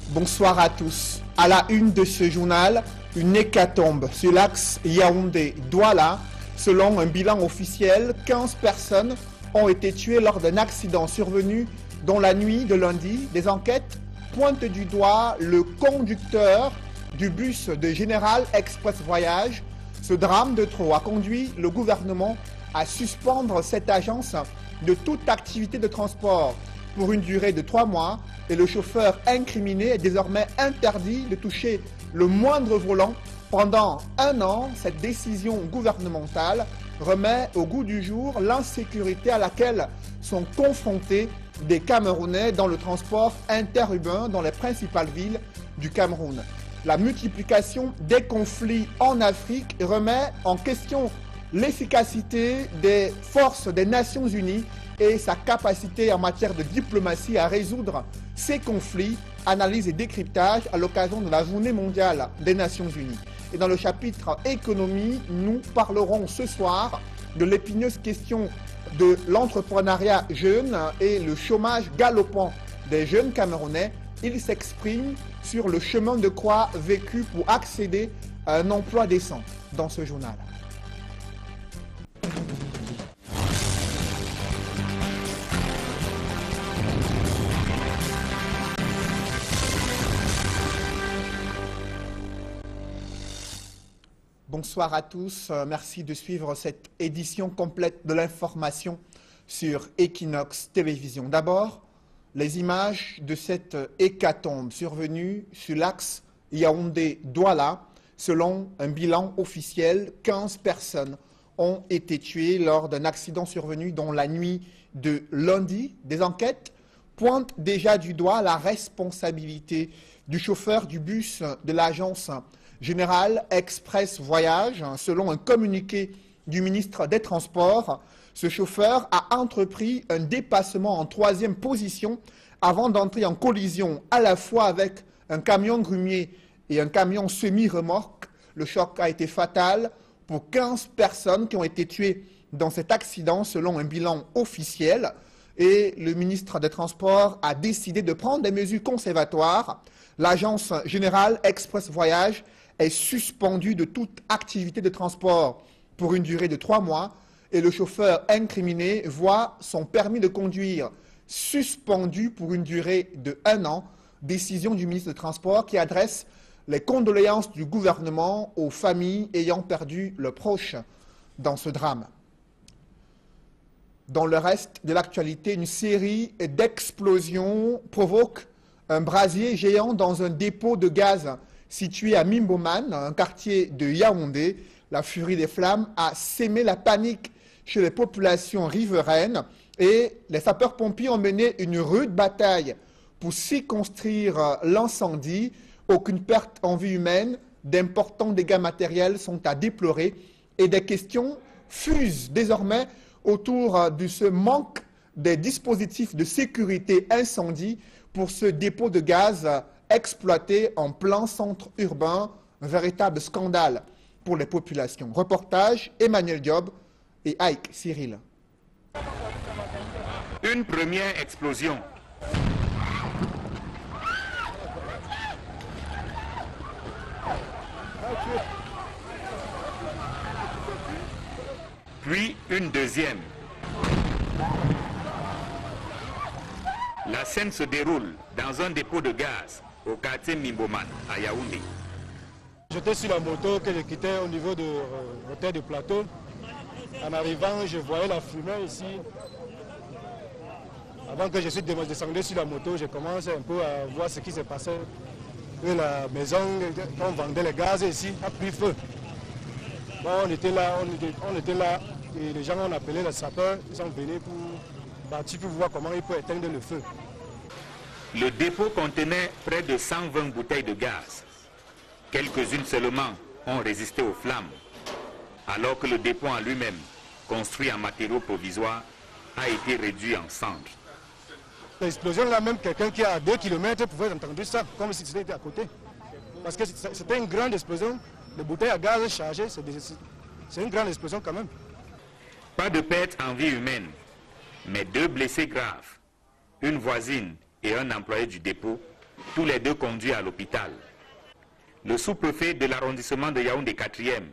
Bonsoir à tous. À la une de ce journal, une hécatombe sur l'axe Yaoundé-Douala. Selon un bilan officiel, 15 personnes ont été tuées lors d'un accident survenu dans la nuit de lundi. Des enquêtes pointent du doigt le conducteur du bus de Général Express Voyage. Ce drame de trop a conduit le gouvernement à suspendre cette agence de toute activité de transport pour une durée de 3 mois et le chauffeur incriminé est désormais interdit de toucher le moindre volant pendant 1 an. Cette décision gouvernementale remet au goût du jour l'insécurité à laquelle sont confrontés des Camerounais dans le transport interurbain dans les principales villes du Cameroun. La multiplication des conflits en Afrique remet en question l'efficacité des forces des Nations Unies et sa capacité en matière de diplomatie à résoudre ces conflits. Analyse et décryptage à l'occasion de la Journée mondiale des Nations Unies. Et dans le chapitre économie, nous parlerons ce soir de l'épineuse question de l'entrepreneuriat jeune et le chômage galopant des jeunes Camerounais. Ils s'expriment sur le chemin de croix vécu pour accéder à un emploi décent dans ce journal. Bonsoir à tous, merci de suivre cette édition complète de l'information sur Equinox Télévision. D'abord, les images de cette hécatombe survenue sur l'axe Yaoundé-Douala. Selon un bilan officiel, 15 personnes ont été tuées lors d'un accident survenu dans la nuit de lundi. Des enquêtes pointent déjà du doigt la responsabilité du chauffeur du bus de l'agence Général Express Voyage. Selon un communiqué du ministre des Transports, ce chauffeur a entrepris un dépassement en 3e position avant d'entrer en collision à la fois avec un camion grumier et un camion semi-remorque. Le choc a été fatal pour 15 personnes qui ont été tuées dans cet accident selon un bilan officiel. Et le ministre des Transports a décidé de prendre des mesures conservatoires. L'agence Générale Express Voyage est suspendue de toute activité de transport pour une durée de 3 mois et le chauffeur incriminé voit son permis de conduire suspendu pour une durée de 1 an. Décision du ministre des Transports qui adresse les condoléances du gouvernement aux familles ayant perdu leurs proches dans ce drame. Dans le reste de l'actualité, une série d'explosions provoque un brasier géant dans un dépôt de gaz situé à Mimboman, un quartier de Yaoundé. La furie des flammes a sémé la panique chez les populations riveraines et les sapeurs-pompiers ont mené une rude bataille pour circonscrire l'incendie. Aucune perte en vie humaine, d'importants dégâts matériels sont à déplorer et des questions fusent désormais autour de ce manque des dispositifs de sécurité incendie pour ce dépôt de gaz exploité en plein centre urbain, un véritable scandale pour les populations. Reportage Emmanuel Diop et Ike Cyril. Une première explosion. Puis une deuxième. La scène se déroule dans un dépôt de gaz au quartier Mimboman, à Yaoundé. J'étais sur la moto que je quittais au niveau de l'hôtel de plateau. En arrivant, je voyais la fumée ici. Avant que je suis descendu sur la moto, je commençais un peu à voir ce qui se passait. Et la maison, on vendait le gaz ici, a pris feu. Bon, on était là, et les gens ont appelé les sapeurs, ils sont venus pour voir comment ils peuvent éteindre le feu. Le dépôt contenait près de 120 bouteilles de gaz. Quelques-unes seulement ont résisté aux flammes, alors que le dépôt en lui-même, construit en matériaux provisoires, a été réduit en cendres. L'explosion là, même quelqu'un qui est à 2 km pouvait entendre ça, comme si c'était à côté. Parce que c'était une grande explosion, les bouteilles à gaz chargées, c'est une grande explosion quand même. Pas de perte en vie humaine, mais 2 blessés graves, une voisine et un employé du dépôt tous les deux conduits à l'hôpital. Le sous-préfet de l'arrondissement de Yaoundé 4e,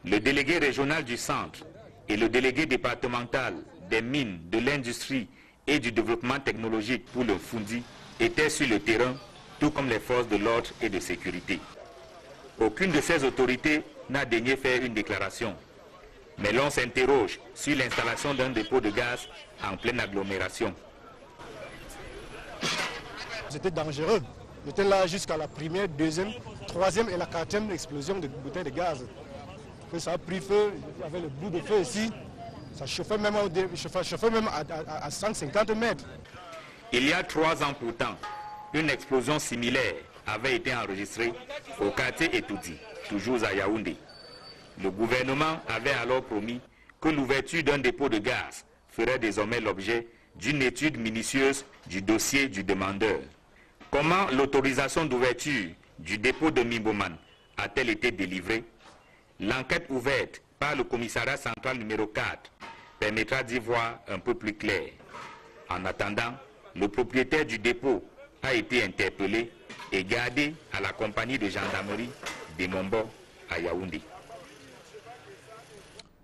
le délégué régional du centre et le délégué départemental des mines, de l'industrie et du développement technologique pour le Fundi étaient sur le terrain, tout comme les forces de l'ordre et de sécurité. Aucune de ces autorités n'a daigné faire une déclaration. Mais l'on s'interroge sur l'installation d'un dépôt de gaz en pleine agglomération. C'était dangereux. J'étais là jusqu'à la première, deuxième, troisième et la quatrième explosion de bouteilles de gaz. Que ça a pris feu, il y avait le bout de feu ici. Ça chauffait même à 150 mètres. Il y a 3 ans pourtant, une explosion similaire avait été enregistrée au quartier Etoudi, toujours à Yaoundé. Le gouvernement avait alors promis que l'ouverture d'un dépôt de gaz ferait désormais l'objet d'une étude minutieuse du dossier du demandeur. Comment l'autorisation d'ouverture du dépôt de Mimboman a-t-elle été délivrée? L'enquête ouverte par le commissariat central numéro 4 permettra d'y voir un peu plus clair. En attendant, le propriétaire du dépôt a été interpellé et gardé à la compagnie de gendarmerie de Mombo à Yaoundé.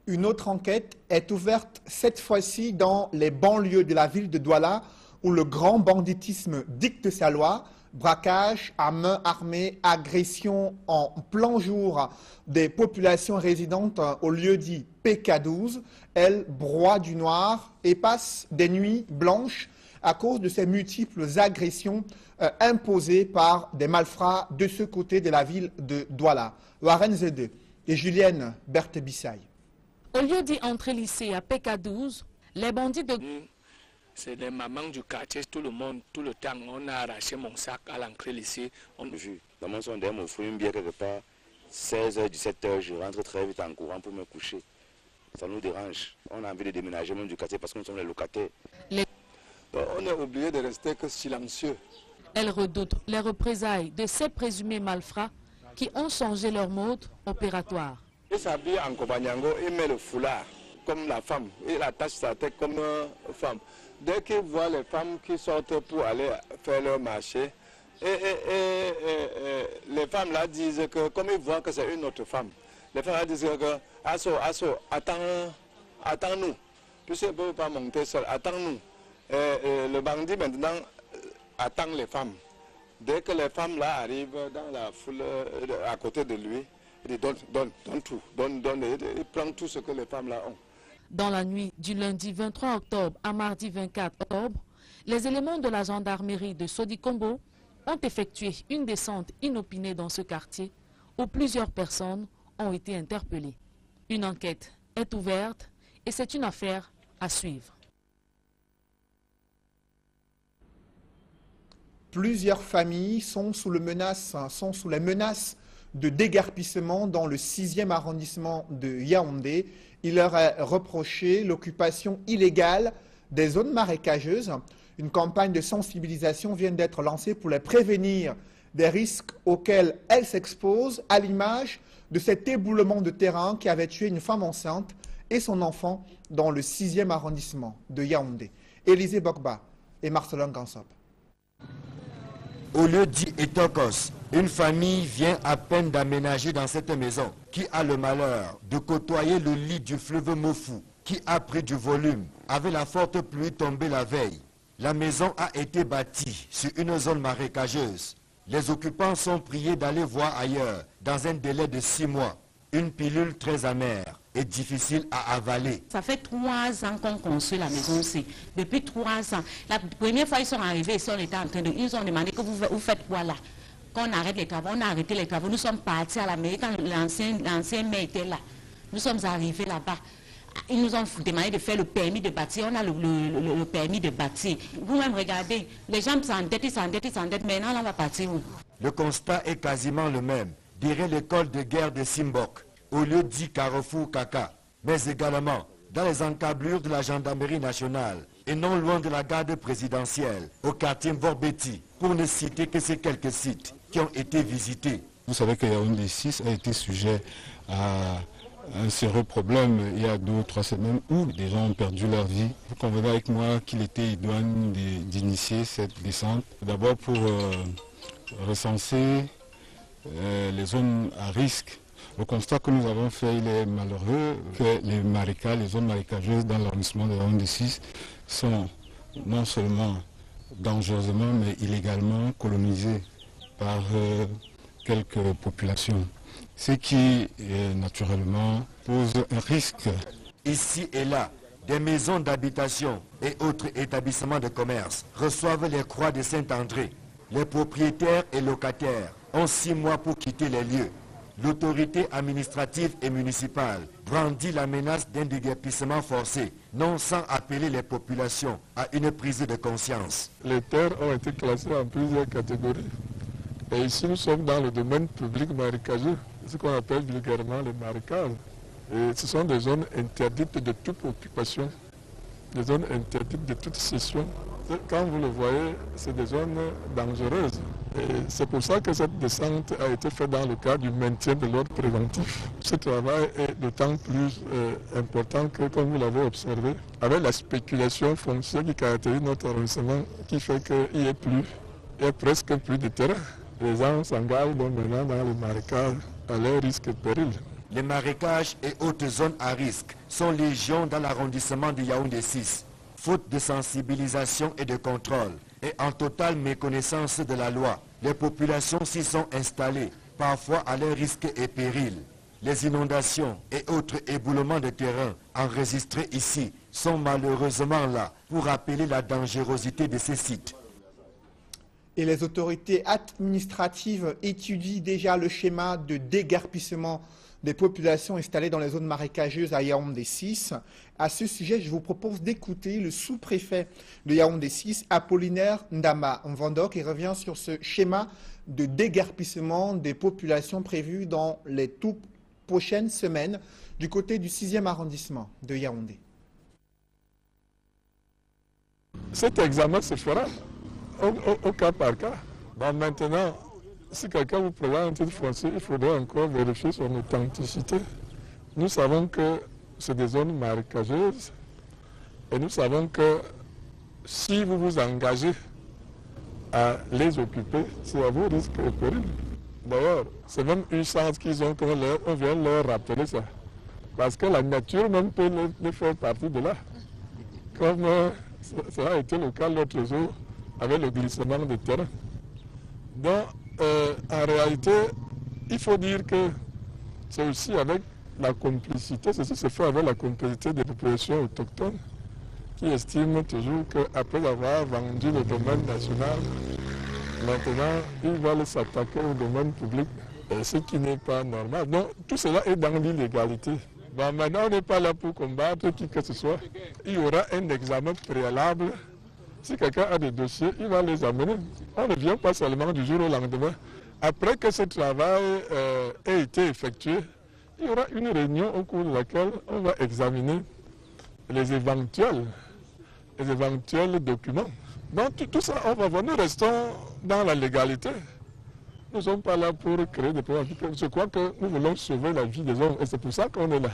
Une autre enquête est ouverte cette fois-ci dans les banlieues de la ville de Douala où le grand banditisme dicte sa loi. Braquage à main armée, agression en plein jour des populations résidentes au lieu dit PK12. Elles broient du noir et passent des nuits blanches à cause de ces multiples agressions imposées par des malfrats de ce côté de la ville de Douala. Warren Zede et Julienne Berthe-Bissaï. Au lieu d'y entrer lycée à PK12, les bandits de... C'est les mamans du quartier, tout le monde, tout le temps, on a arraché mon sac à l'entrée lycée. Dans mon sondage, mon fruit, bien quelque part, 16h, 17h, je rentre très vite en courant pour me coucher. Ça nous dérange. On a envie de déménager même du quartier parce que nous sommes les locataires. Donc, on est obligé de rester que silencieux. Elles redoutent les représailles de ces présumés malfrats qui ont changé leur mode opératoire. Il s'habille en Kobanyango et met le foulard comme la femme. Il attache sa tête comme une femme. Dès qu'ils voient les femmes qui sortent pour aller faire leur marché, les femmes là disent que comme ils voient que c'est une autre femme, les femmes là disent que Asso, attends-nous. Puisqu'ils ne peuvent pas monter seul, attends-nous. Le bandit maintenant attend les femmes. Dès que les femmes là arrivent dans la foule à côté de lui, il dit donne tout, il prend tout ce que les femmes là ont. Dans la nuit du lundi 23 octobre à mardi 24 octobre, les éléments de la gendarmerie de Sodikombo ont effectué une descente inopinée dans ce quartier où plusieurs personnes ont été interpellées. Une enquête est ouverte et c'est une affaire à suivre. Plusieurs familles sont sous les menaces de déguerpissement dans le 6e arrondissement de Yaoundé. Il leur est reproché l'occupation illégale des zones marécageuses. Une campagne de sensibilisation vient d'être lancée pour les prévenir des risques auxquels elles s'exposent, à l'image de cet éboulement de terrain qui avait tué une femme enceinte et son enfant dans le 6e arrondissement de Yaoundé. Élisée Bokba et Marcelin Gansop. Au lieu dit Etokos, une famille vient à peine d'aménager dans cette maison qui a le malheur de côtoyer le lit du fleuve Mofu qui a pris du volume avec la forte pluie tombée la veille. La maison a été bâtie sur une zone marécageuse. Les occupants sont priés d'aller voir ailleurs dans un délai de 6 mois. Une pilule très amère et difficile à avaler. Ça fait 3 ans qu'on construit la maison aussi. Depuis 3 ans. La première fois ils sont arrivés ici, on était en train de... Ils nous ont demandé que vous faites quoi là? Qu'on arrête les travaux. On a arrêté les travaux. Nous sommes partis à la mairie quand l'ancien maire était là. Nous sommes arrivés là-bas. Ils nous ont demandé de faire le permis de bâtir. On a le permis de bâtir. Vous-même regardez, les gens s'endettent. Maintenant, on va partir où? Le constat est quasiment le même. Dirait l'école de guerre de Simbok, au lieu dit Carrefour Kaka, mais également dans les encablures de la gendarmerie nationale et non loin de la garde présidentielle, au quartier Vorbeti, pour ne citer que ces quelques sites qui ont été visités. Vous savez que Yaoundé 6 a été sujet à un sérieux problème il y a 2 ou 3 semaines où des gens ont perdu leur vie. Vous convenez avec moi qu'il était idoine d'initier cette descente, d'abord pour recenser les zones à risque. Le constat que nous avons fait, il est malheureux que les zones marécageuses dans l'arrondissement de Yaoundé 6 sont non seulement dangereusement mais illégalement colonisées par quelques populations. Ce qui, naturellement, pose un risque. Ici et là, des maisons d'habitation et autres établissements de commerce reçoivent les croix de Saint-André. Les propriétaires et locataires ont 6 mois pour quitter les lieux. L'autorité administrative et municipale brandit la menace d'un déguerpissement forcé, non sans appeler les populations à une prise de conscience. Les terres ont été classées en plusieurs catégories. Et ici, nous sommes dans le domaine public marécageux, ce qu'on appelle vulgairement les marécages. Et ce sont des zones interdites de toute occupation, des zones interdites de toute cession. Quand vous le voyez, c'est des zones dangereuses. Et c'est pour ça que cette descente a été faite dans le cadre du maintien de l'ordre préventif. Ce travail est d'autant plus important que, comme vous l'avez observé, avec la spéculation foncière qui caractérise notre arrondissement, qui fait qu'il n'y a presque plus de terrain. Les gens s'engagent donc maintenant dans les marécages à leur risque et péril. Les marécages et autres zones à risque sont légion dans l'arrondissement de Yaoundé 6. Faute de sensibilisation et de contrôle, et en totale méconnaissance de la loi, les populations s'y sont installées, parfois à leur risque et péril. Les inondations et autres éboulements de terrain enregistrés ici sont malheureusement là pour rappeler la dangerosité de ces sites. Et les autorités administratives étudient déjà le schéma de déguerpissement des populations installées dans les zones marécageuses à Yaoundé 6. À ce sujet, je vous propose d'écouter le sous-préfet de Yaoundé 6, Apollinaire Ndama Mvando, qui revient sur ce schéma de déguerpissement des populations prévues dans les toutes prochaines semaines du côté du 6e arrondissement de Yaoundé. Cet examen se fera au cas par cas. Bon, maintenant, si quelqu'un vous présente un titre foncier, il faudra encore vérifier son authenticité. Nous savons que c'est des zones marécageuses et nous savons que si vous vous engagez à les occuper, c'est à vos risques et périls. D'ailleurs, c'est même une chance qu'ils ont qu'on vient leur rappeler ça. Parce que la nature même peut les faire partie de là. Comme ça a été le cas l'autre jour avec le glissement de terrain. Donc, en réalité, il faut dire que c'est aussi avec la complicité, ceci se fait avec la complicité des populations autochtones qui estiment toujours qu'après avoir vendu le domaine national, maintenant, ils veulent s'attaquer au domaine public, ce qui n'est pas normal. Donc, tout cela est dans l'illégalité. Bon, maintenant, on n'est pas là pour combattre qui que ce soit. Il y aura un examen préalable. Si quelqu'un a des dossiers, il va les amener. On ne vient pas seulement du jour au lendemain. Après que ce travail ait été effectué, il y aura une réunion au cours de laquelle on va examiner les éventuels documents. Donc tout ça, on va voir. Nous restons dans la légalité. Nous ne sommes pas là pour créer des problèmes. Je crois que nous voulons sauver la vie des hommes et c'est pour ça qu'on est là.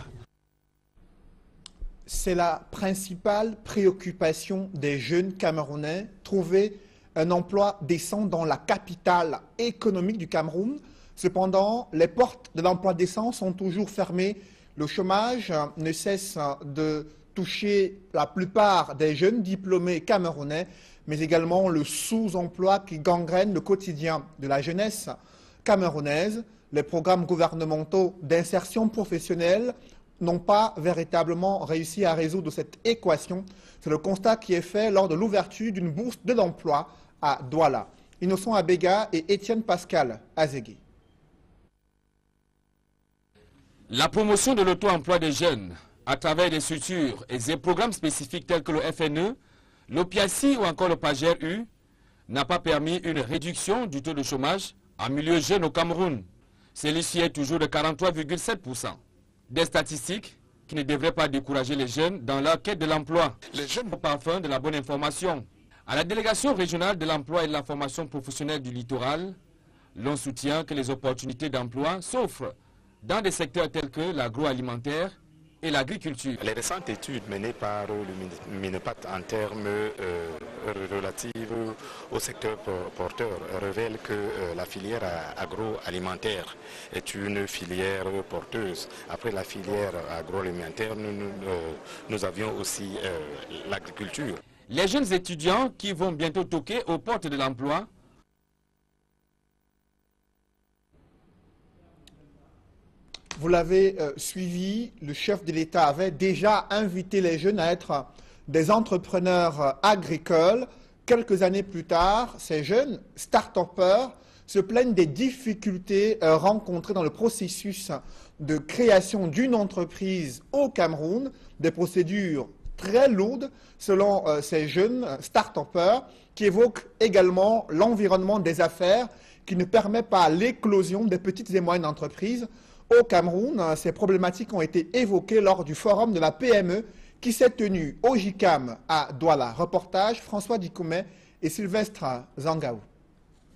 C'est la principale préoccupation des jeunes Camerounais, trouver un emploi décent dans la capitale économique du Cameroun. Cependant, les portes de l'emploi décent sont toujours fermées. Le chômage ne cesse de toucher la plupart des jeunes diplômés camerounais, mais également le sous-emploi qui gangrène le quotidien de la jeunesse camerounaise. Les programmes gouvernementaux d'insertion professionnelle n'ont pas véritablement réussi à résoudre cette équation. C'est le constat qui est fait lors de l'ouverture d'une bourse de l'emploi à Douala. Innocent Abega et Étienne Pascal Azegui. La promotion de l'auto-emploi des jeunes à travers des structures et des programmes spécifiques tels que le FNE, l'OPIACI ou encore le PAGER-U n'a pas permis une réduction du taux de chômage en milieu jeune au Cameroun. Celui-ci est toujours de 43,7%. Des statistiques qui ne devraient pas décourager les jeunes dans leur quête de l'emploi. Les jeunes au parfum de la bonne information. À la délégation régionale de l'emploi et de la formation professionnelle du littoral, l'on soutient que les opportunités d'emploi s'offrent dans des secteurs tels que l'agroalimentaire et l'agriculture. Les récentes études menées par le MINEPAT en termes relatifs au secteur porteur révèlent que la filière agroalimentaire est une filière porteuse. Après la filière agroalimentaire, nous avions aussi l'agriculture. Les jeunes étudiants qui vont bientôt toquer aux portes de l'emploi. Vous l'avez suivi, le chef de l'État avait déjà invité les jeunes à être des entrepreneurs agricoles. Quelques années plus tard, ces jeunes start-upers se plaignent des difficultés rencontrées dans le processus de création d'une entreprise au Cameroun, des procédures très lourdes selon ces jeunes start-upers qui évoquent également l'environnement des affaires qui ne permet pas l'éclosion des petites et moyennes entreprises. Au Cameroun, ces problématiques ont été évoquées lors du forum de la PME qui s'est tenu au JICAM à Douala. Reportage François Dikoumet et Sylvestre Zangaou.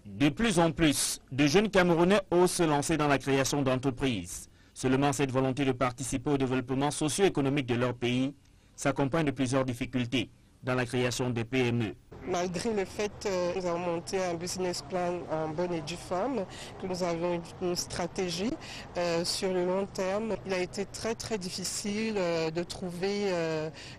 De plus en plus, de jeunes Camerounais osent se lancer dans la création d'entreprises. Seulement cette volonté de participer au développement socio-économique de leur pays s'accompagne de plusieurs difficultés dans la création des PME. Malgré le fait que nous avons monté un business plan en bonne et due forme, que nous avons une stratégie sur le long terme, il a été très difficile de trouver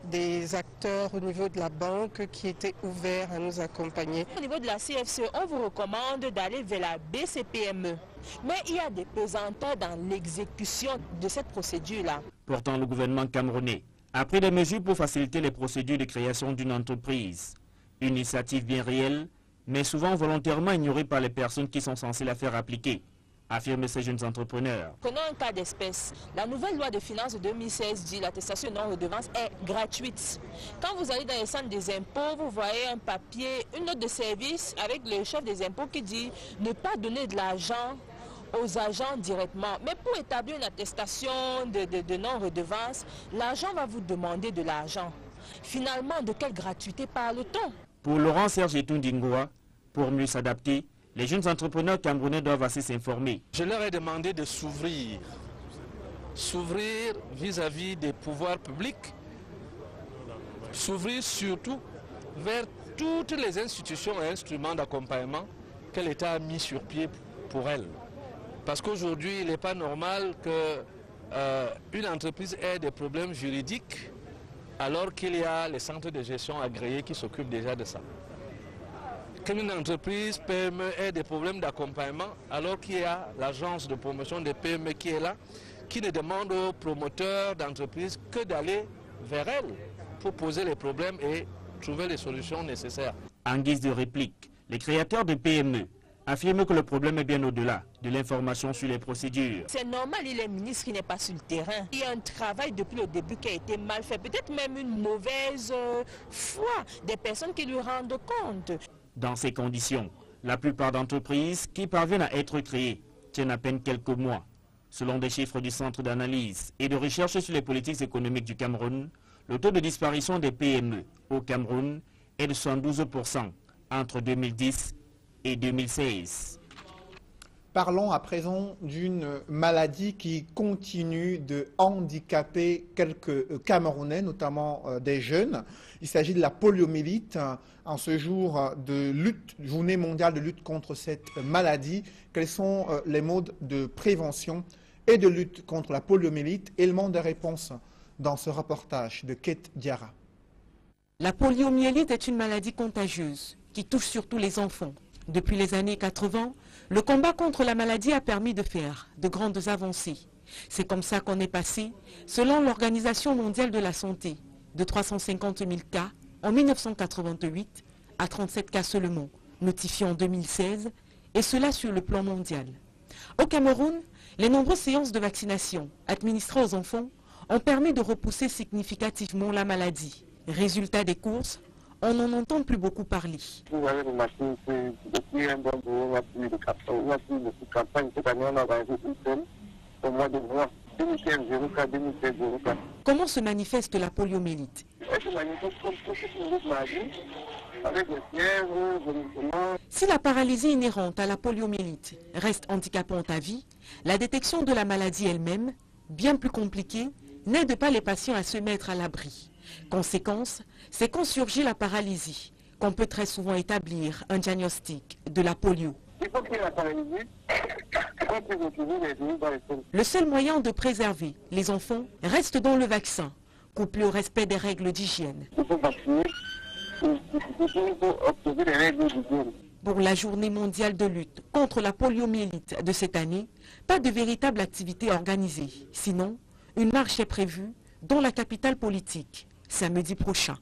des acteurs au niveau de la banque qui étaient ouverts à nous accompagner. Au niveau de la CFCE, on vous recommande d'aller vers la BCPME. Mais il y a des pesanteurs dans l'exécution de cette procédure-là. Pourtant, le gouvernement camerounais a pris des mesures pour faciliter les procédures de création d'une entreprise. Une initiative bien réelle, mais souvent volontairement ignorée par les personnes qui sont censées la faire appliquer, affirment ces jeunes entrepreneurs. Prenons un cas d'espèce. La nouvelle loi de finances de 2016 dit que l'attestation non-redevance est gratuite. Quand vous allez dans les centres des impôts, vous voyez un papier, une note de service avec le chef des impôts qui dit ne pas donner de l'argent aux agents directement. Mais pour établir une attestation de non-redevance, l'agent va vous demander de l'argent. Finalement, de quelle gratuité parle-t-on? Pour Laurent Serge Etundingoa, pour mieux s'adapter, les jeunes entrepreneurs camerounais doivent assez s'informer. Je leur ai demandé de s'ouvrir vis-à-vis des pouvoirs publics, s'ouvrir surtout vers toutes les institutions et instruments d'accompagnement que l'État a mis sur pied pour elles. Parce qu'aujourd'hui, il n'est pas normal qu'une entreprise ait des problèmes juridiques alors qu'il y a les centres de gestion agréés qui s'occupent déjà de ça. Qu'une entreprise PME ait des problèmes d'accompagnement alors qu'il y a l'agence de promotion des PME qui est là, qui ne demande aux promoteurs d'entreprises que d'aller vers elle pour poser les problèmes et trouver les solutions nécessaires. En guise de réplique, les créateurs de PME affirment que le problème est bien au-delà de l'information sur les procédures. C'est normal, il est ministre qui n'est pas sur le terrain. Il y a un travail depuis le début qui a été mal fait, peut-être même une mauvaise foi des personnes qui lui rendent compte. Dans ces conditions, la plupart d'entreprises qui parviennent à être créées tiennent à peine quelques mois. Selon des chiffres du Centre d'analyse et de recherche sur les politiques économiques du Cameroun, le taux de disparition des PME au Cameroun est de 72% entre 2010 et 2016. Parlons à présent d'une maladie qui continue de handicaper quelques Camerounais, notamment des jeunes. Il s'agit de la poliomyélite. En ce jour de lutte, journée mondiale de lutte contre cette maladie, quels sont les modes de prévention et de lutte contre la poliomyélite? Élément de réponse dans ce reportage de Kate Diarra. La poliomyélite est une maladie contagieuse qui touche surtout les enfants. Depuis les années 80, le combat contre la maladie a permis de faire de grandes avancées. C'est comme ça qu'on est passé, selon l'Organisation mondiale de la santé, de 350 000 cas en 1988 à 37 cas seulement, notifiés en 2016, et cela sur le plan mondial. Au Cameroun, les nombreuses séances de vaccination administrées aux enfants ont permis de repousser significativement la maladie. Résultat des courses, on n'en entend plus beaucoup parler. Vous avez remarqué que depuis un bon moment, il y a plus de campagne. Cette année, on a organisé une seule au mois de juin. 2015, 2016, 2015. Comment se manifeste la poliomyélite? Elle se manifeste comme toute une autre maladie, avec des fièvres, vomissements. Si la paralysie inhérente à la poliomyélite reste handicapante à vie, la détection de la maladie elle-même, bien plus compliquée, n'aide pas les patients à se mettre à l'abri. Conséquence, c'est quand surgit la paralysie qu'on peut très souvent établir un diagnostic de la polio. Le seul moyen de préserver les enfants reste dans le vaccin, couplé au respect des règles d'hygiène. Pour la journée mondiale de lutte contre la poliomyélite de cette année, pas de véritable activité organisée. Sinon, une marche est prévue dans la capitale politique, samedi prochain.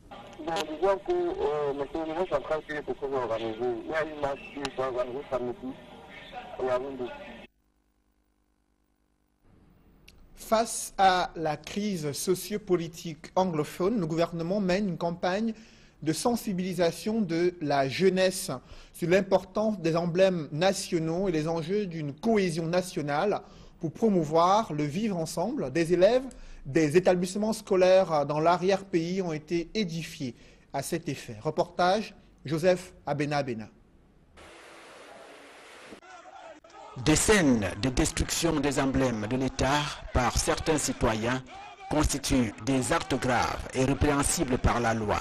Face à la crise sociopolitique anglophone, le gouvernement mène une campagne de sensibilisation de la jeunesse sur l'importance des emblèmes nationaux et les enjeux d'une cohésion nationale pour promouvoir le vivre ensemble. Des élèves des établissements scolaires dans l'arrière-pays ont été édifiés à cet effet. Reportage, Joseph Abena. Des scènes de destruction des emblèmes de l'État par certains citoyens constituent des actes graves et répréhensibles par la loi.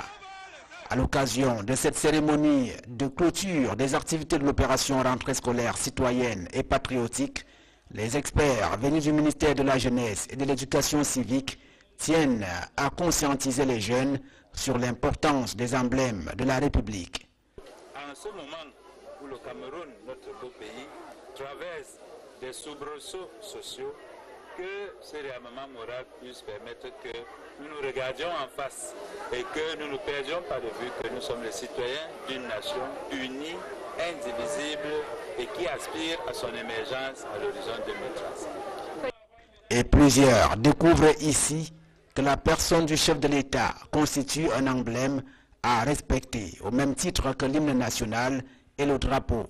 À l'occasion de cette cérémonie de clôture des activités de l'opération rentrée scolaire citoyenne et patriotique, les experts venus du ministère de la Jeunesse et de l'Éducation civique tiennent à conscientiser les jeunes sur l'importance des emblèmes de la République. En ce moment où le Cameroun, notre beau pays, traverse des soubresauts sociaux, que ce réarmement moral puisse permettre que nous nous regardions en face et que nous ne perdions pas de vue que nous sommes les citoyens d'une nation unie, indivisible et qui aspire à son émergence à l'horizon 2035. Et plusieurs découvrent ici que la personne du chef de l'État constitue un emblème à respecter au même titre que l'hymne national et le drapeau.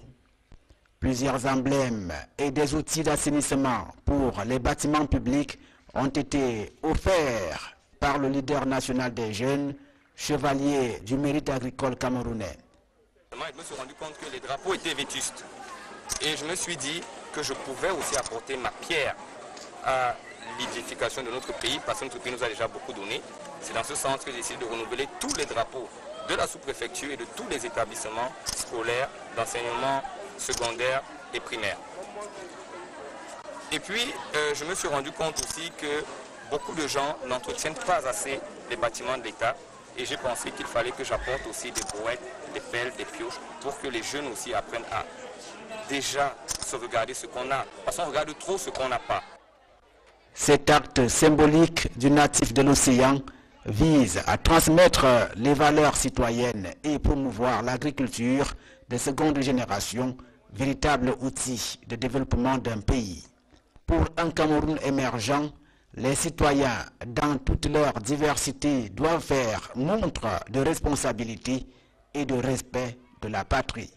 Plusieurs emblèmes et des outils d'assainissement pour les bâtiments publics ont été offerts par le leader national des jeunes, chevalier du mérite agricole camerounais. Je me suis rendu compte que les drapeaux étaient vétustes et je me suis dit que je pouvais aussi apporter ma pierre à l'édification de notre pays parce que notre pays nous a déjà beaucoup donné. C'est dans ce sens que j'ai décidé de renouveler tous les drapeaux de la sous-préfecture et de tous les établissements scolaires d'enseignement secondaire et primaire. Et puis, je me suis rendu compte aussi que beaucoup de gens n'entretiennent pas assez les bâtiments de l'État et j'ai pensé qu'il fallait que j'apporte aussi des brouettes, des pelles, des pioches pour que les jeunes aussi apprennent à déjà se regarder ce qu'on a, parce qu'on regarde trop ce qu'on n'a pas. Cet acte symbolique du natif de l'océan vise à transmettre les valeurs citoyennes et promouvoir l'agriculture de seconde génération, véritable outil de développement d'un pays. Pour un Cameroun émergent, les citoyens, dans toute leur diversité, doivent faire montre de responsabilité et de respect de la patrie.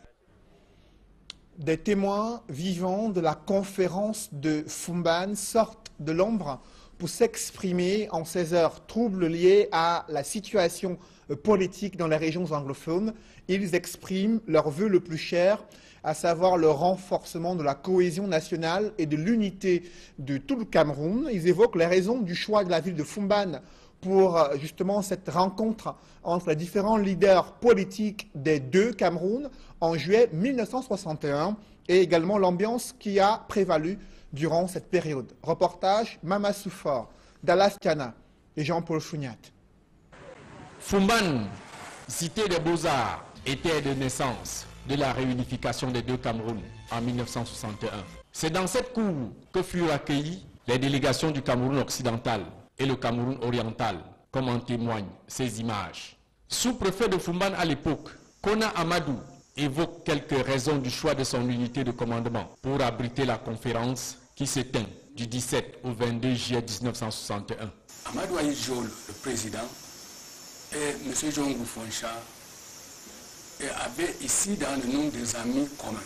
Des témoins vivants de la conférence de Fumban sortent de l'ombre pour s'exprimer en ces heures troubles liées à la situation politique dans les régions anglophones. Ils expriment leur vœu le plus cher, à savoir le renforcement de la cohésion nationale et de l'unité de tout le Cameroun. Ils évoquent les raisons du choix de la ville de Fumban pour justement cette rencontre entre les différents leaders politiques des deux Camerouns en juillet 1961 et également l'ambiance qui a prévalu durant cette période. Reportage Mama Soufor, Dallas Tiana et Jean-Paul Chouniat. Fumban, cité des Beaux-Arts, était de naissance de la réunification des deux Camerouns en 1961. C'est dans cette cour que furent accueillis les délégations du Cameroun occidental et le Cameroun oriental, comme en témoignent ces images. Sous-préfet de Fumban à l'époque, Kona Amadou évoque quelques raisons du choix de son unité de commandement pour abriter la conférence qui s'éteint du 17 au 22 juillet 1961. Amadou Aïdjo, le président, et M. Jongou Foncha avaient ici dans le nombre des amis communs,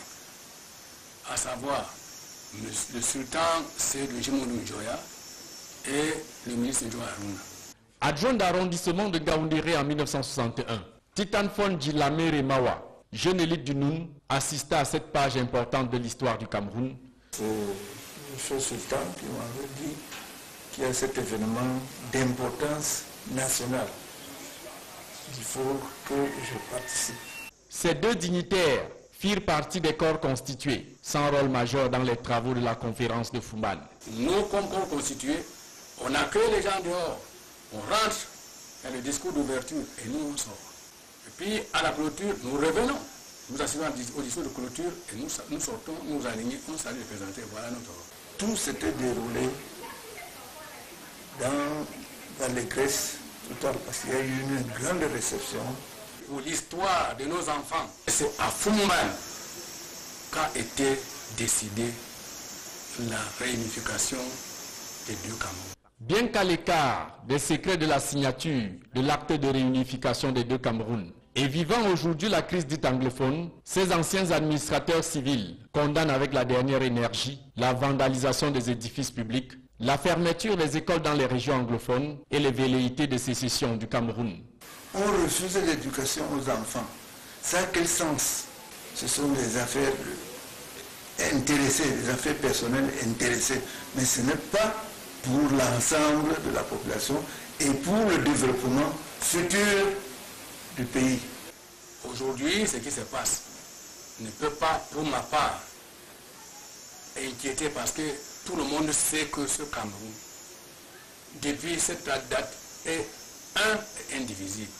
à savoir le sultan Seydou Jimonou Njoya et le ministre Njoya Aruna. Adjoint d'arrondissement de Gaoundéré en 1961, Titanfon Djilame Remawa, jeune élite du Noun, assista à cette page importante de l'histoire du Cameroun. C'est M. Sultan qui m'avait dit qu'il y a cet événement d'importance nationale. Il faut que je participe. Ces deux dignitaires firent partie des corps constitués, sans rôle majeur dans les travaux de la conférence de Fumban. Nous, comme corps constitués, on accueille les gens dehors, on rentre dans le discours d'ouverture et nous on sort. Et puis à la clôture, nous revenons. Nous assistons au discours de clôture et nous sortons, nous alignons, on s'est représenté. Voilà notre rôle. Tout s'était déroulé dans l'allégresse totale parce qu'il y a eu une grande réception. Pour l'histoire de nos enfants, c'est à Fumban qu'a été décidée la réunification des deux Cameroun. Bien qu'à l'écart des secrets de la signature de l'acte de réunification des deux Cameroun et vivant aujourd'hui la crise dite anglophone, ces anciens administrateurs civils condamnent avec la dernière énergie la vandalisation des édifices publics, la fermeture des écoles dans les régions anglophones et les velléités de sécession du Cameroun. On refuse l'éducation aux enfants. Ça a quel sens? Ce sont des affaires intéressées, des affaires personnelles intéressées. Mais ce n'est pas pour l'ensemble de la population et pour le développement futur du pays. Aujourd'hui, ce qui se passe ne peut pas, pour ma part, inquiéter parce que tout le monde sait que ce Cameroun, depuis cette date, est un et indivisible.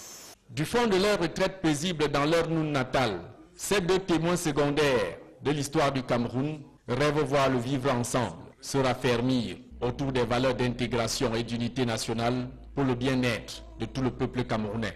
Du fond de leur retraite paisible dans leur Noun natal, ces deux témoins secondaires de l'histoire du Cameroun rêvent voir le vivre ensemble se raffermir autour des valeurs d'intégration et d'unité nationale pour le bien-être de tout le peuple camerounais.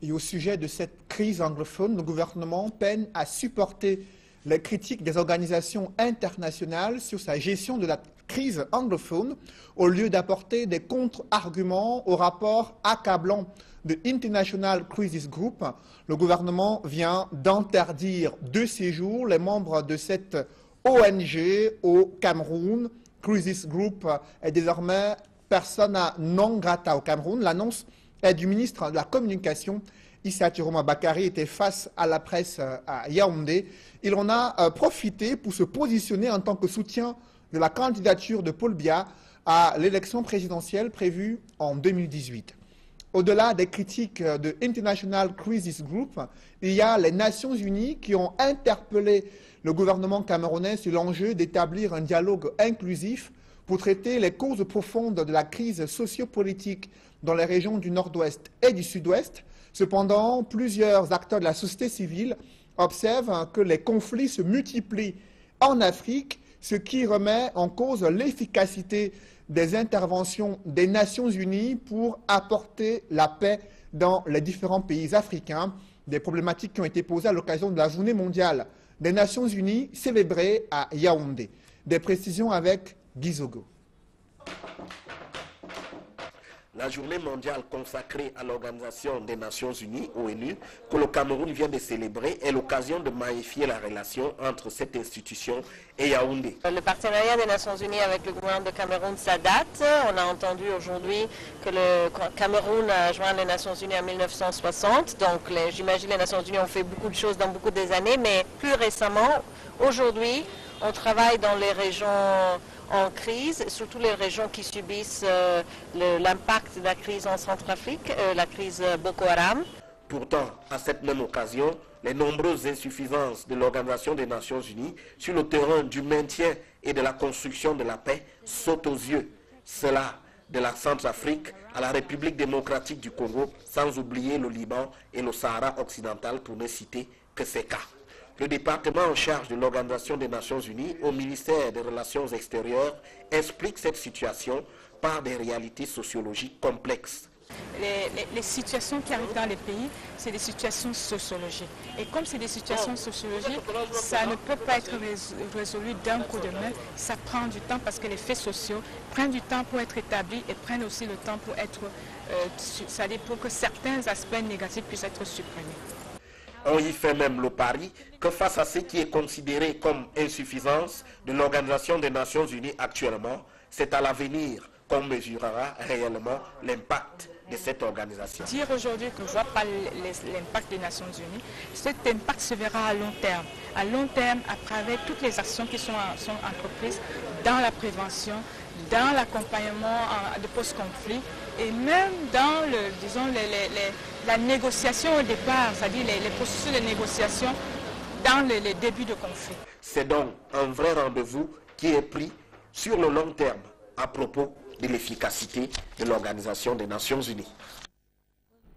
Et au sujet de cette crise anglophone, le gouvernement peine à supporter les critiques des organisations internationales sur sa gestion de la crise anglophone, au lieu d'apporter des contre-arguments au rapport accablant de International Crisis Group. Le gouvernement vient d'interdire de séjour les membres de cette ONG au Cameroun. Crisis Group est désormais persona non grata au Cameroun. L'annonce est du ministre de la Communication. Issa Chiroma Bakary était face à la presse à Yaoundé. Il en a profité pour se positionner en tant que soutien de la candidature de Paul Biya à l'élection présidentielle prévue en 2018. Au-delà des critiques de International Crisis Group, il y a les Nations Unies qui ont interpellé le gouvernement camerounais sur l'enjeu d'établir un dialogue inclusif pour traiter les causes profondes de la crise sociopolitique dans les régions du Nord-Ouest et du Sud-Ouest. Cependant, plusieurs acteurs de la société civile observent que les conflits se multiplient en Afrique, ce qui remet en cause l'efficacité des interventions des Nations Unies pour apporter la paix dans les différents pays africains. Des problématiques qui ont été posées à l'occasion de la Journée mondiale des Nations Unies célébrée à Yaoundé. Des précisions avec Guy Zogo. La journée mondiale consacrée à l'Organisation des Nations Unies, ONU, que le Cameroun vient de célébrer, est l'occasion de magnifier la relation entre cette institution et Yaoundé. Le partenariat des Nations Unies avec le gouvernement de Cameroun, ça date. On a entendu aujourd'hui que le Cameroun a joint les Nations Unies en 1960. Donc j'imagine les Nations Unies ont fait beaucoup de choses dans beaucoup des années, mais plus récemment, aujourd'hui, on travaille dans les régions en crise, surtout les régions qui subissent l'impact de la crise en Centrafrique, la crise Boko Haram. Pourtant, à cette même occasion, les nombreuses insuffisances de l'Organisation des Nations Unies sur le terrain du maintien et de la construction de la paix sautent aux yeux. Cela de la Centrafrique à la République démocratique du Congo, sans oublier le Liban et le Sahara occidental pour ne citer que ces cas. Le département en charge de l'Organisation des Nations Unies au ministère des Relations extérieures explique cette situation par des réalités sociologiques complexes. Les situations qui arrivent dans les pays, c'est des situations sociologiques. Et comme c'est des situations sociologiques, ça ne peut pas être résolu d'un coup de main. Ça prend du temps parce que les faits sociaux prennent du temps pour être établis et prennent aussi le temps pour être, c'est-à-dire pour que certains aspects négatifs puissent être supprimés. On y fait même le pari que face à ce qui est considéré comme insuffisance de l'Organisation des Nations Unies actuellement, c'est à l'avenir qu'on mesurera réellement l'impact de cette organisation. Dire aujourd'hui qu'on ne voit pas l'impact des Nations Unies, cet impact se verra à long terme. À long terme, à travers toutes les actions qui sont entreprises dans la prévention, dans l'accompagnement de post-conflit et même dans la négociation au départ, c'est-à-dire les processus de négociation dans les débuts de conflit. C'est donc un vrai rendez-vous qui est pris sur le long terme à propos de l'efficacité de l'Organisation des Nations Unies.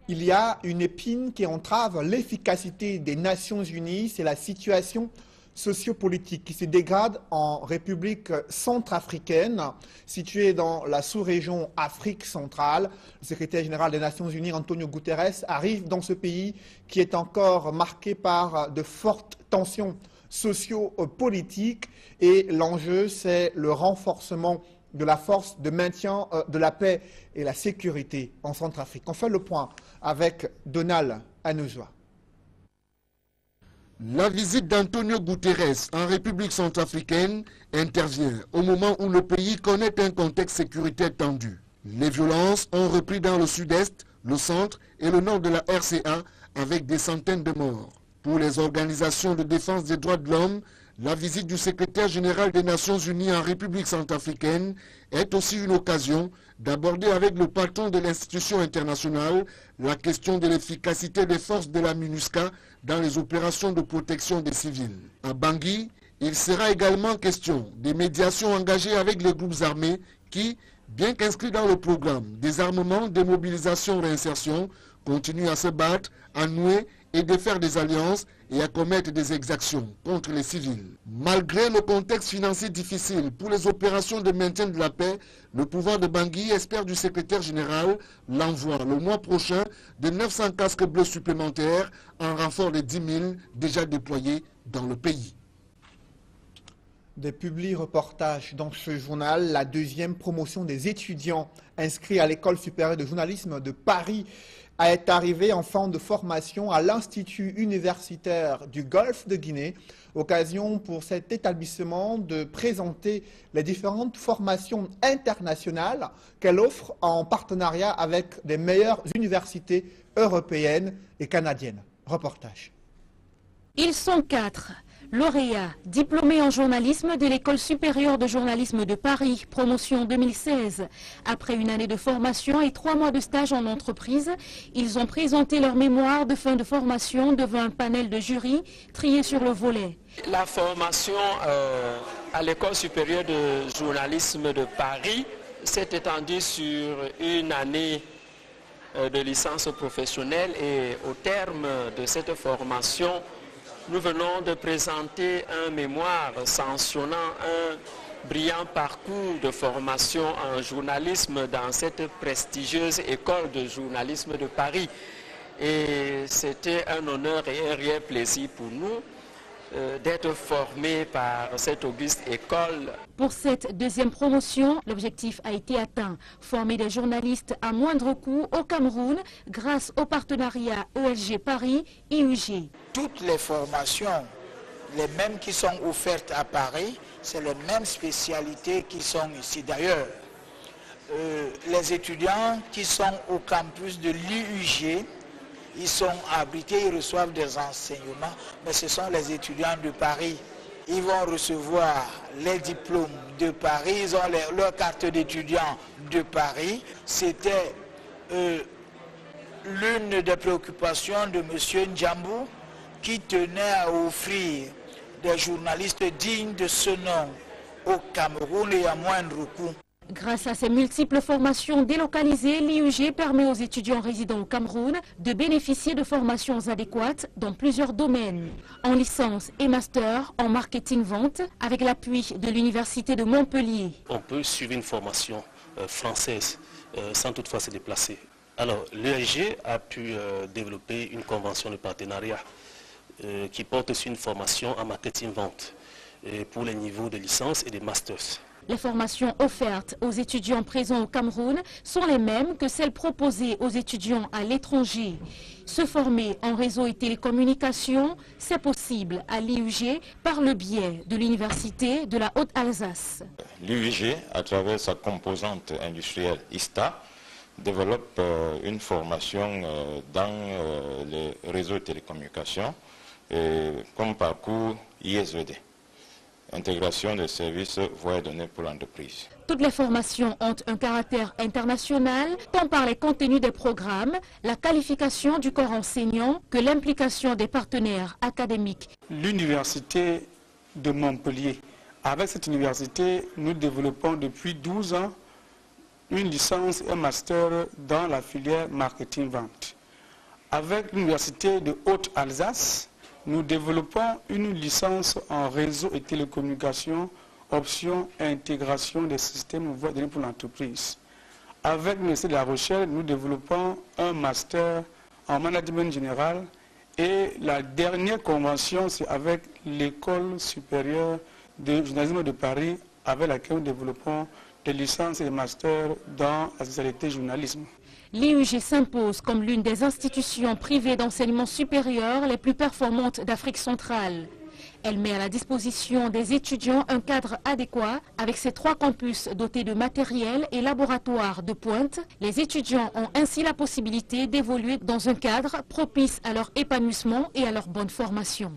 Il y a une épine qui entrave l'efficacité des Nations Unies, c'est la situation sociopolitique qui se dégrade en République centrafricaine, située dans la sous-région Afrique centrale. Le secrétaire général des Nations Unies, Antonio Guterres, arrive dans ce pays qui est encore marqué par de fortes tensions socio-politiques et l'enjeu, c'est le renforcement de la force de maintien de la paix et la sécurité en Centrafrique. On fait le point avec Donald Anouzwa. La visite d'Antonio Guterres en République centrafricaine intervient au moment où le pays connaît un contexte sécuritaire tendu. Les violences ont repris dans le sud-est, le centre et le nord de la RCA avec des centaines de morts. Pour les organisations de défense des droits de l'homme, la visite du secrétaire général des Nations Unies en République centrafricaine est aussi une occasion d'aborder avec le patron de l'institution internationale la question de l'efficacité des forces de la MINUSCA dans les opérations de protection des civils. À Bangui, il sera également question des médiations engagées avec les groupes armés qui, bien qu'inscrits dans le programme désarmement, démobilisation, réinsertion, continuent à se battre, à nouer et défaire des alliances et à commettre des exactions contre les civils. Malgré le contexte financier difficile pour les opérations de maintien de la paix, le pouvoir de Bangui espère du secrétaire général l'envoi le mois prochain de 900 casques bleus supplémentaires en renfort des 10 000 déjà déployés dans le pays. Des publi-reportages dans ce journal, la deuxième promotion des étudiants inscrits à l'École supérieure de journalisme de Paris est arrivée en fin de formation à l'Institut universitaire du Golfe de Guinée. Occasion pour cet établissement de présenter les différentes formations internationales qu'elle offre en partenariat avec les meilleures universités européennes et canadiennes. Reportage. Ils sont 4. Lauréat, diplômé en journalisme de l'École supérieure de journalisme de Paris, promotion 2016. Après une année de formation et 3 mois de stage en entreprise, ils ont présenté leur mémoire de fin de formation devant un panel de jury trié sur le volet. La formation à l'École supérieure de journalisme de Paris s'est étendue sur une année de licence professionnelle et au terme de cette formation, nous venons de présenter un mémoire sanctionnant un brillant parcours de formation en journalisme dans cette prestigieuse école de journalisme de Paris. Et c'était un honneur et un réel plaisir pour nous d'être formés par cette auguste école. Pour cette deuxième promotion, l'objectif a été atteint. Former des journalistes à moindre coût au Cameroun grâce au partenariat ESG Paris-IUG. Toutes les formations, les mêmes qui sont offertes à Paris, c'est les mêmes spécialités qui sont ici. D'ailleurs, les étudiants qui sont au campus de l'IUG, ils sont abrités, ils reçoivent des enseignements, mais ce sont les étudiants de Paris. Ils vont recevoir les diplômes de Paris, ils ont leur carte d'étudiant de Paris. C'était l'une des préoccupations de M. Ndjambou qui tenait à offrir des journalistes dignes de ce nom au Cameroun et à moindre coût. Grâce à ces multiples formations délocalisées, l'IUG permet aux étudiants résidant au Cameroun de bénéficier de formations adéquates dans plusieurs domaines. En licence et master, en marketing-vente, avec l'appui de l'Université de Montpellier. On peut suivre une formation française sans toutefois se déplacer. Alors, l'ESG a pu développer une convention de partenariat qui porte sur une formation en marketing-vente pour les niveaux de licence et de masters. Les formations offertes aux étudiants présents au Cameroun sont les mêmes que celles proposées aux étudiants à l'étranger. Se former en réseau et télécommunications, c'est possible à l'IUG par le biais de l'Université de la Haute-Alsace. L'IUG, à travers sa composante industrielle ISTA, développe une formation dans les réseaux de télécommunications comme parcours ISVD. Intégration des services voies et données pour l'entreprise. Toutes les formations ont un caractère international, tant par les contenus des programmes, la qualification du corps enseignant que l'implication des partenaires académiques. L'Université de Montpellier. Avec cette université, nous développons depuis 12 ans une licence et un master dans la filière marketing-vente. Avec l'Université de Haute-Alsace, nous développons une licence en réseau et télécommunications, option intégration des systèmes voies et données pour l'entreprise. Avec l'Université de La Rochelle, nous développons un master en management général et la dernière convention, c'est avec l'École supérieure de journalisme de Paris, avec laquelle nous développons des licences et des masters dans la spécialité journalisme. L'IUG s'impose comme l'une des institutions privées d'enseignement supérieur les plus performantes d'Afrique centrale. Elle met à la disposition des étudiants un cadre adéquat avec ses 3 campus dotés de matériel et laboratoires de pointe. Les étudiants ont ainsi la possibilité d'évoluer dans un cadre propice à leur épanouissement et à leur bonne formation.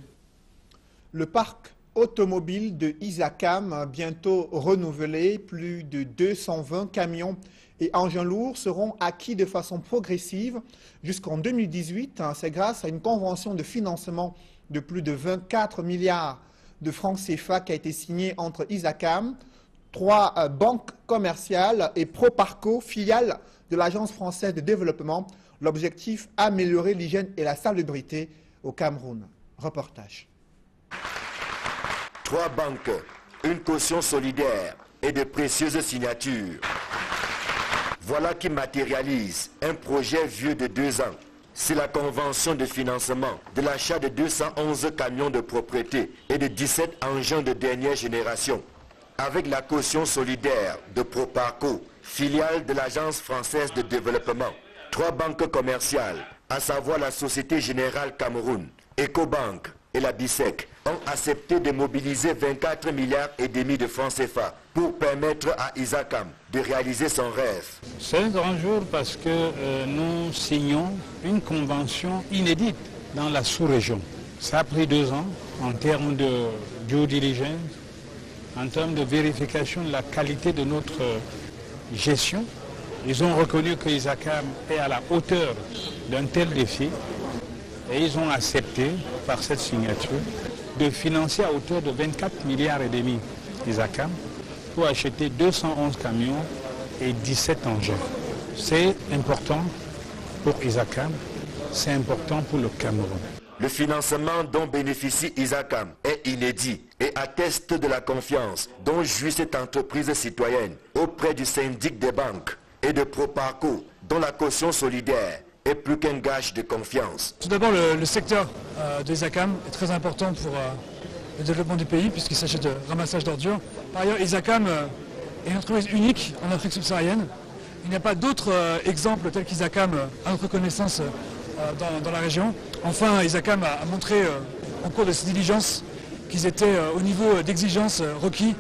Le parc automobile de Isacam, bientôt renouvelé, plus de 220 camions et engins lourds seront acquis de façon progressive jusqu'en 2018. C'est grâce à une convention de financement de plus de 24 milliards de francs CFA qui a été signée entre Isacam, 3 banques commerciales et Proparco, filiale de l'Agence française de développement. L'objectif, améliorer l'hygiène et la salubrité au Cameroun. Reportage. 3 banques, une caution solidaire et de précieuses signatures. Voilà qui matérialise un projet vieux de 2 ans. C'est la convention de financement de l'achat de 211 camions de propriété et de 17 engins de dernière génération. Avec la caution solidaire de Proparco, filiale de l'Agence française de développement. 3 banques commerciales, à savoir la Société Générale Cameroun, Ecobank et la BISEC, ont accepté de mobiliser 24 milliards et demi de francs CFA pour permettre à Isacam de réaliser son rêve. C'est un grand jour parce que nous signons une convention inédite dans la sous-région. Ça a pris 2 ans en termes de due diligence, en termes de vérification de la qualité de notre gestion. Ils ont reconnu que Isacam est à la hauteur d'un tel défi et ils ont accepté par cette signature de financer à hauteur de 24 milliards et demi Isacam pour acheter 211 camions et 17 engins. C'est important pour Isacam, c'est important pour le Cameroun. Le financement dont bénéficie Isacam est inédit et atteste de la confiance dont jouit cette entreprise citoyenne auprès du syndic des banques et de Proparco, dont la caution solidaire est plus qu'un gage de confiance. Tout d'abord, le secteur d'Isacam est très important pour le développement du pays puisqu'il s'agit de ramassage d'ordures. Par ailleurs, Isacam est une entreprise unique en Afrique subsaharienne. Il n'y a pas d'autres exemples tels qu'Isacam à notre connaissance dans la région. Enfin, Isacam a montré au cours de ses diligences qu'ils étaient au niveau d'exigence requis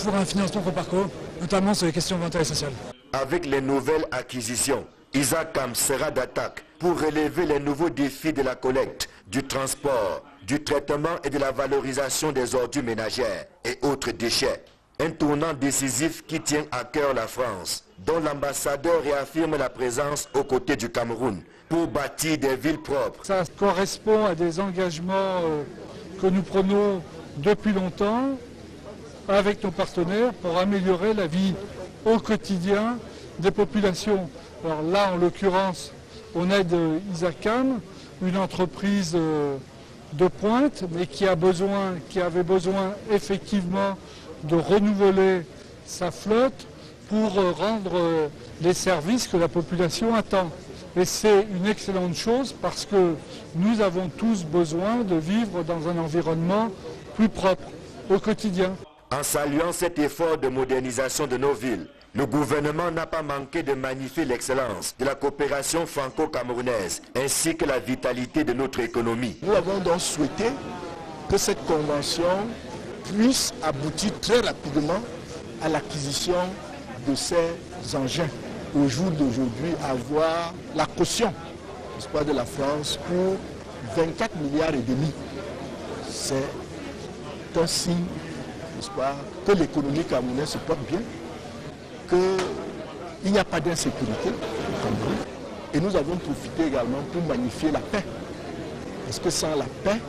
pour un financement Proparco, notamment sur les questions d'intérêt social. Avec les nouvelles acquisitions, Isacam sera d'attaque pour relever les nouveaux défis de la collecte, du transport, du traitement et de la valorisation des ordures ménagères et autres déchets. Un tournant décisif qui tient à cœur la France, dont l'ambassadeur réaffirme la présence aux côtés du Cameroun pour bâtir des villes propres. Ça correspond à des engagements que nous prenons depuis longtemps avec nos partenaires pour améliorer la vie au quotidien des populations. Alors là, en l'occurrence, on aide Isacam, une entreprise de pointe, mais qui avait besoin effectivement de renouveler sa flotte pour rendre les services que la population attend. Et c'est une excellente chose parce que nous avons tous besoin de vivre dans un environnement plus propre au quotidien. En saluant cet effort de modernisation de nos villes, le gouvernement n'a pas manqué de magnifier l'excellence de la coopération franco-camerounaise ainsi que la vitalité de notre économie. Nous avons donc souhaité que cette convention puisse aboutir très rapidement à l'acquisition de ces engins. Au jour d'aujourd'hui, avoir la caution de la France pour 24 milliards et demi. C'est un signe, que l'économie camerounaise se porte bien, qu'il n'y a pas d'insécurité au Cameroun. Et nous avons profité également pour magnifier la paix. Parce que sans la paix,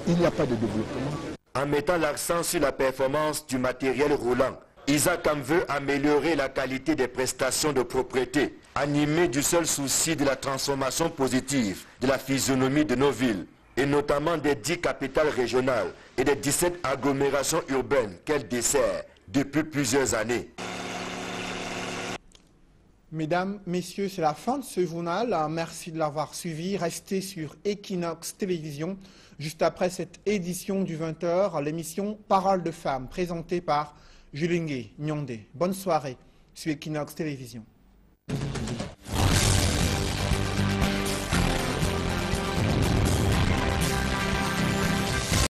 il n'y a pas de développement. En mettant l'accent sur la performance du matériel roulant, ISACAM veut améliorer la qualité des prestations de propriété, animé du seul souci de la transformation positive de la physionomie de nos villes, et notamment des 10 capitales régionales et des 17 agglomérations urbaines qu'elle dessert depuis plusieurs années. Mesdames, Messieurs, c'est la fin de ce journal. Merci de l'avoir suivi. Restez sur Equinox Télévision. Juste après cette édition du 20h, l'émission Parole de femmes, présentée par Julingue Nyondé. Bonne soirée sur Equinox Télévision.